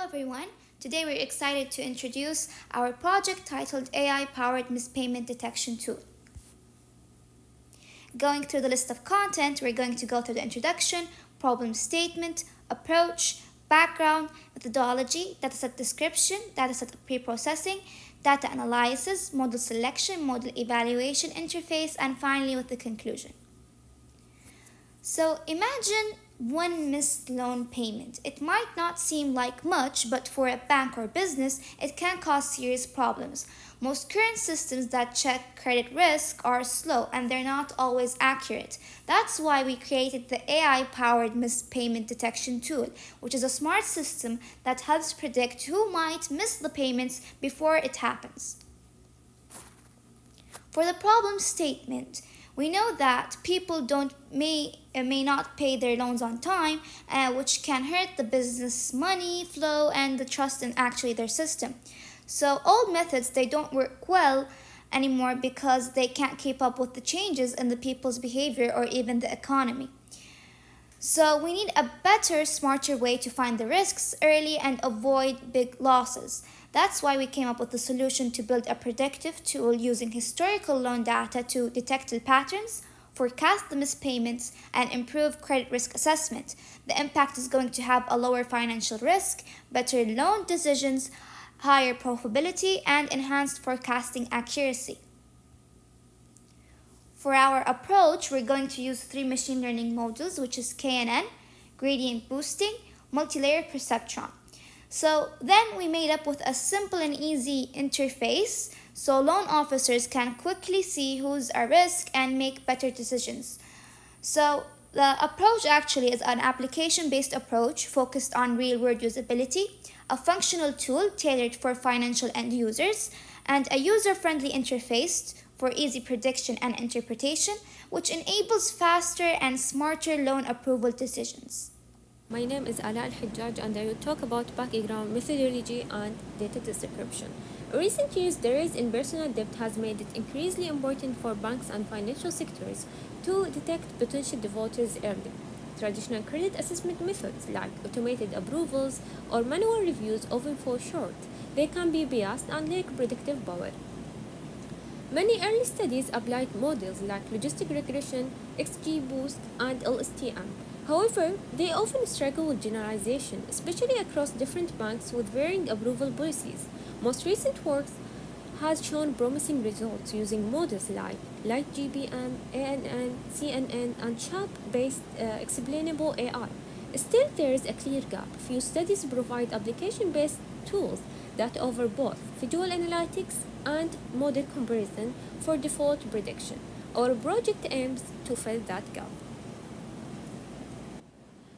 everyone. Today we're excited to introduce our project titled AI-powered mispayment detection tool. Going through the list of content, we're going to go through the introduction, problem statement, approach, background, methodology, dataset description, dataset pre-processing, data analysis, model selection, model evaluation interface, and finally with the conclusion. So imagine one missed loan payment. It might not seem like much, but for a bank or business, it can cause serious problems. Most current systems that check credit risk are slow and they're not always accurate. That's why we created the AI-powered mispayment detection tool, which is a smart system that helps predict who might miss the payments before it happens. For the problem statement, we know that people may not pay their loans on time, which can hurt the business money flow and the trust in actually their system. So old methods, they don't work well anymore because they can't keep up with the changes in the people's behavior or even the economy. So we need a better, smarter way to find the risks early and avoid big losses. That's why we came up with the solution to build a predictive tool using historical loan data to detect the patterns, forecast the mispayments, and improve credit risk assessment. The impact is going to have a lower financial risk, better loan decisions, higher profitability, and enhanced forecasting accuracy. For our approach, we're going to use 3 machine learning models, which is KNN, gradient boosting, multi-layer perceptron. So then we made up with a simple and easy interface so loan officers can quickly see who's at risk and make better decisions. So the approach actually is an application-based approach focused on real-world usability, a functional tool tailored for financial end users, and a user-friendly interface for easy prediction and interpretation, which enables faster and smarter loan approval decisions. My name is Ala Al-Hajjaj and I will talk about background methodology and data description. In recent years, the rise in personal debt has made it increasingly important for banks and financial sectors to detect potential defaulters early. Traditional credit assessment methods like automated approvals or manual reviews often fall short. They can be biased and lack predictive power. Many early studies applied models like logistic regression, XGBoost, and LSTM. However, they often struggle with generalization, especially across different banks with varying approval policies. Most recent work has shown promising results using models like LightGBM, ANN, CNN, and chat-based explainable AI. Still, there is a clear gap. Few studies provide application-based tools that offer both visual analytics and model comparison for default prediction. Our project aims to fill that gap.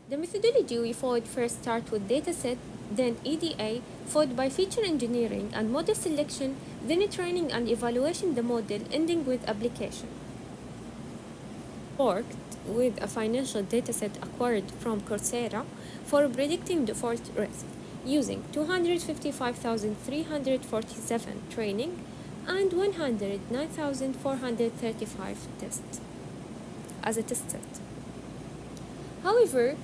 The methodology we followed first starts with dataset, then EDA, followed by feature engineering and model selection, then training and evaluation the model, ending with application. Worked with a financial dataset acquired from Coursera for predicting default risk, using 255,347 training and 109,435 tests as a test set. However,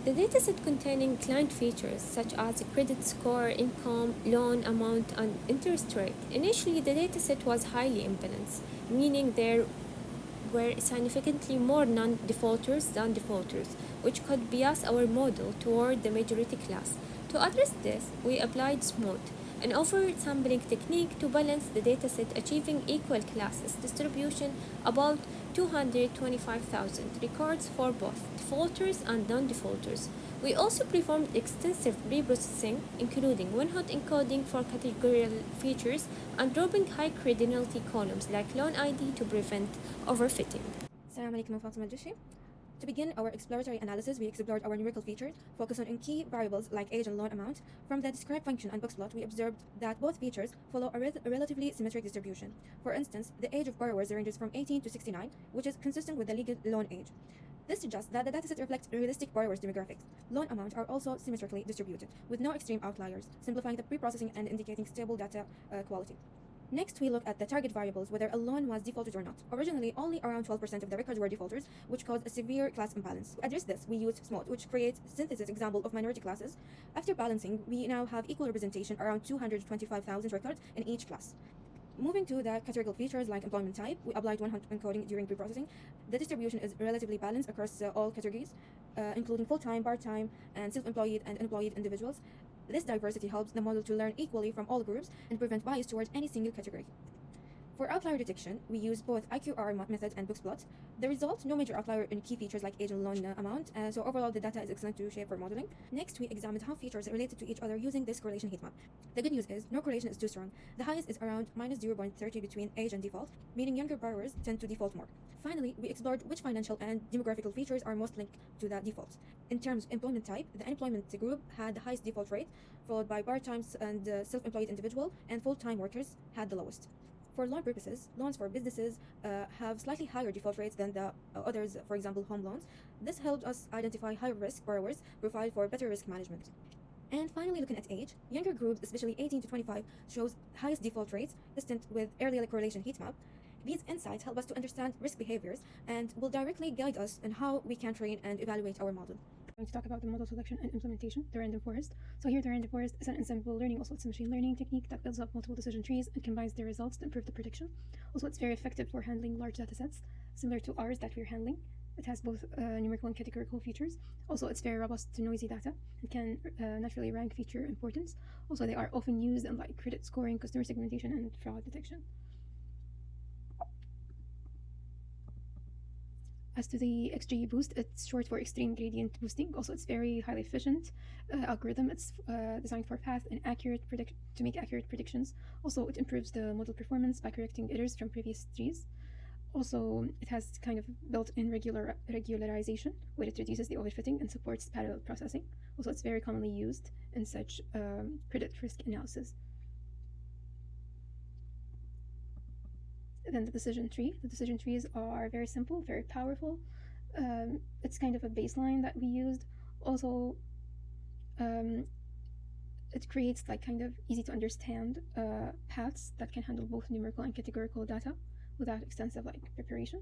the dataset containing client features such as credit score, income, loan amount, and interest rate. Initially, the dataset was highly imbalanced, meaning there were significantly more non-defaulters than defaulters, which could bias our model toward the majority class. To address this, we applied SMOOTH, an oversampling technique to balance the dataset, achieving equal classes distribution about 225,000 records for both defaulters and non-defaulters. We also performed extensive reprocessing, including one-hot encoding for categorical features and dropping high credentiality columns like loan ID to prevent overfitting. Assalamu alaikum Fatima Joshi. To begin our exploratory analysis, we explored our numerical features, focusing on key variables like age and loan amount. From the describe function and box plot, we observed that both features follow a relatively symmetric distribution. For instance, the age of borrowers ranges from 18 to 69, which is consistent with the legal loan age. This suggests that the dataset reflects realistic borrowers' demographics. Loan amounts are also symmetrically distributed, with no extreme outliers, simplifying the pre-processing and indicating stable data quality. Next, we look at the target variables, whether a loan was defaulted or not. Originally, only around 12% of the records were defaulters, which caused a severe class imbalance. To address this, we used SMOT, which creates synthesis example of minority classes. After balancing, we now have equal representation around 225,000 records in each class. Moving to the categorical features like employment type, we applied 100 encoding during preprocessing. The distribution is relatively balanced across all categories, including full-time, part-time, and self-employed and unemployed individuals. This diversity helps the model to learn equally from all groups and prevent bias towards any single category. For outlier detection, we use both IQR method and boxplot. The result, no major outlier in key features like age and loan amount, so overall the data is excellent to shape for modeling. Next, we examined how features are related to each other using this correlation heat map. The good news is, no correlation is too strong. The highest is around minus 0.30 between age and default, meaning younger borrowers tend to default more. Finally, we explored which financial and demographical features are most linked to the defaults. In terms of employment type, the unemployment group had the highest default rate, followed by part-time and self-employed individual, and full-time workers had the lowest. For loan purposes, loans for businesses have slightly higher default rates than the others, for example, home loans. This helped us identify higher risk borrowers, provide for better risk management. And finally, looking at age, younger groups, especially 18 to 25, shows highest default rates, consistent with earlier correlation heat map. These insights help us to understand risk behaviors and will directly guide us in how we can train and evaluate our model. I'm going to talk about the model selection and implementation, the random forest. So here the random forest is an ensemble learning, also it's a machine learning technique that builds up multiple decision trees and combines their results to improve the prediction. Also it's very effective for handling large data sets, similar to ours that we're handling. It has both numerical and categorical features. Also it's very robust to noisy data and can naturally rank feature importance. Also they are often used in like credit scoring, customer segmentation, and fraud detection. As to the XG boost, it's short for extreme gradient boosting. Also, it's very highly efficient algorithm. It's designed for fast and to make accurate predictions. Also, it improves the model performance by correcting errors from previous trees. Also, it has kind of built-in regularization, where it reduces the overfitting and supports parallel processing. Also, it's very commonly used in such credit risk analysis. Then the decision tree. The decision trees are very simple, very powerful. It's kind of a baseline that we used. Also, it creates like kind of easy to understand paths that can handle both numerical and categorical data without extensive like preparation.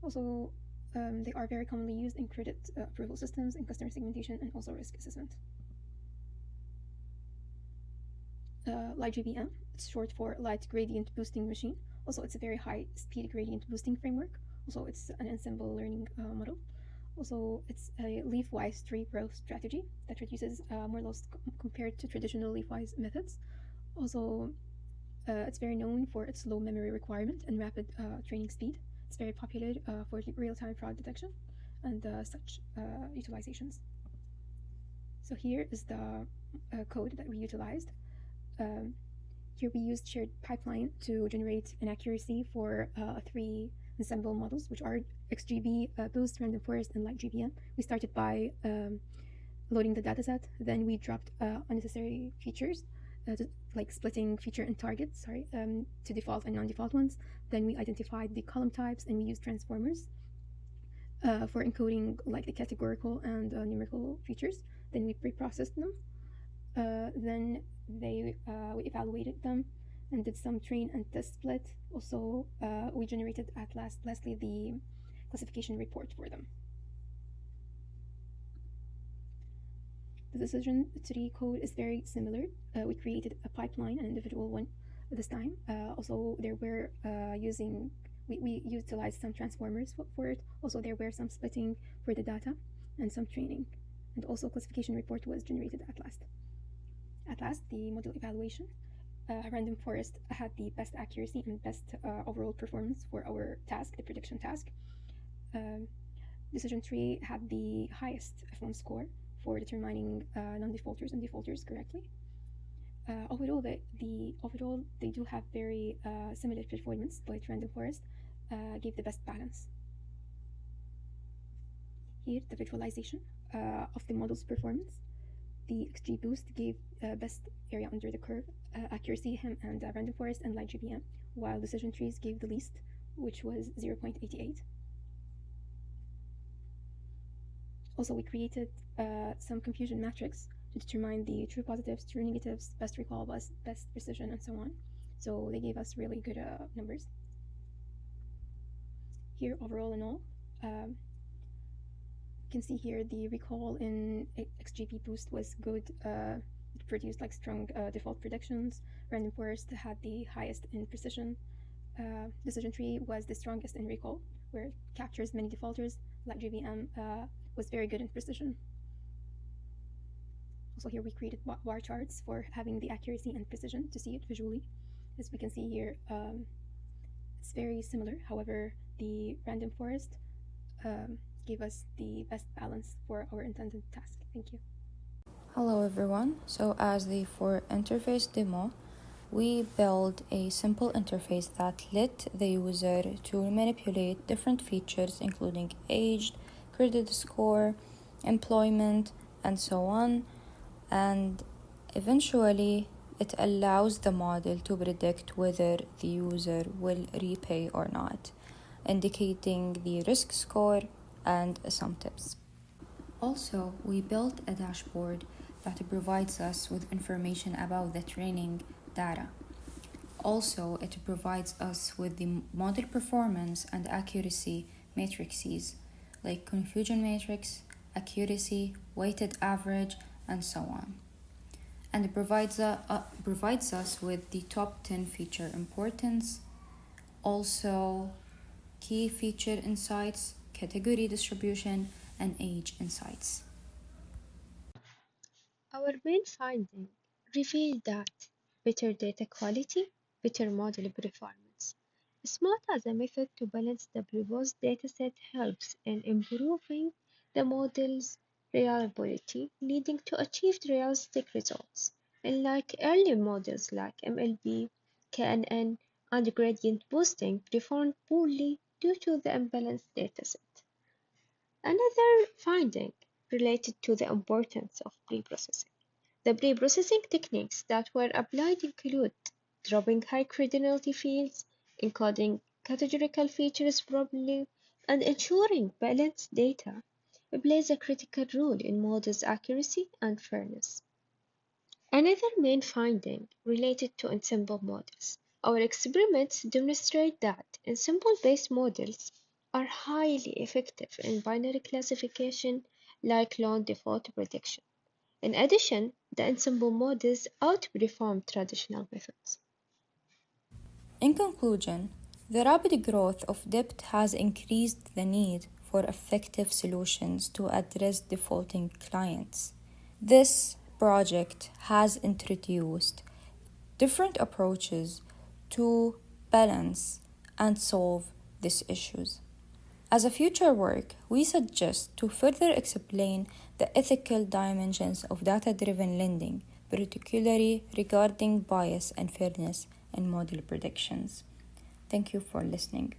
Also, they are very commonly used in credit approval systems, in customer segmentation, and also risk assessment. Light GBM, it's short for Light Gradient Boosting Machine. Also, it's a very high speed gradient boosting framework. Also, it's an ensemble learning model. Also, it's a leaf-wise tree growth strategy that reduces more loss compared to traditional leaf-wise methods. Also, it's very known for its low memory requirement and rapid training speed. It's very popular for real-time fraud detection and such utilizations. So here is the code that we utilized. Here we used shared pipeline to generate an accuracy for 3 ensemble models, which are XGB, Boost, Random Forest, and Light GBM. We started by loading the dataset, then we dropped unnecessary features, like splitting feature and targets, to default and non-default ones. Then we identified the column types, and we used transformers for encoding like the categorical and numerical features. Then we pre-processed them. Then we evaluated them and did some train and test split. Also, we generated lastly the classification report for them. The decision tree code is very similar. We created a pipeline, an individual one this time. Also, there were we utilized some transformers for it. Also, there were some splitting for the data and some training. And also, classification report was generated at last. At last, the model evaluation. Random Forest had the best accuracy and best overall performance for our task, the prediction task. Decision tree had the highest F1 score for determining non-defaulters and defaulters correctly. Overall, they do have very similar performance, but Random Forest gave the best balance. Here, the visualization of the model's performance. The XG boost gave best area under the curve, accuracy, HEM, and Random Forest and Light GBM, while decision trees gave the least, which was 0.88. Also, we created some confusion matrix to determine the true positives, true negatives, best recall, best precision, and so on. So they gave us really good numbers. Here, overall and all, you can see here the recall in XGP boost was good. It produced like strong default predictions. Random forest had the highest in precision. Decision tree was the strongest in recall, where it captures many defaulters. Like JVM was very good in precision. Also here we created bar charts for having the accuracy and precision to see it visually. As we can see here, it's very similar. However, the random forest gave us the best balance for our intended task. Thank you. Hello everyone. So as the for interface demo, we build a simple interface that let the user to manipulate different features including age, credit score, employment, and so on. And eventually it allows the model to predict whether the user will repay or not, indicating the risk score and some tips. Also, we built a dashboard that provides us with information about the training data. Also, it provides us with the model performance and accuracy matrices like confusion matrix, accuracy, weighted average, and so on. And it provides us with the top 10 feature importance, also key feature insights, category distribution, and age insights. Our main finding revealed that better data quality, better model performance. Smart as a method to balance the proposed dataset helps in improving the model's reliability, leading to achieved realistic results. Unlike earlier models like MLB, KNN, and gradient boosting performed poorly due to the imbalanced dataset. Another finding related to the importance of pre-processing. The pre-processing techniques that were applied include dropping high cardinality fields, encoding categorical features properly, and ensuring balanced data plays a critical role in models' accuracy and fairness. Another main finding related to ensemble models. Our experiments demonstrate that ensemble-based models are highly effective in binary classification like loan default prediction. In addition, the ensemble models outperform traditional methods. In conclusion, the rapid growth of debt has increased the need for effective solutions to address defaulting clients. This project has introduced different approaches to balance and solve these issues. As a future work, we suggest to further explain the ethical dimensions of data-driven lending, particularly regarding bias and fairness in model predictions. Thank you for listening.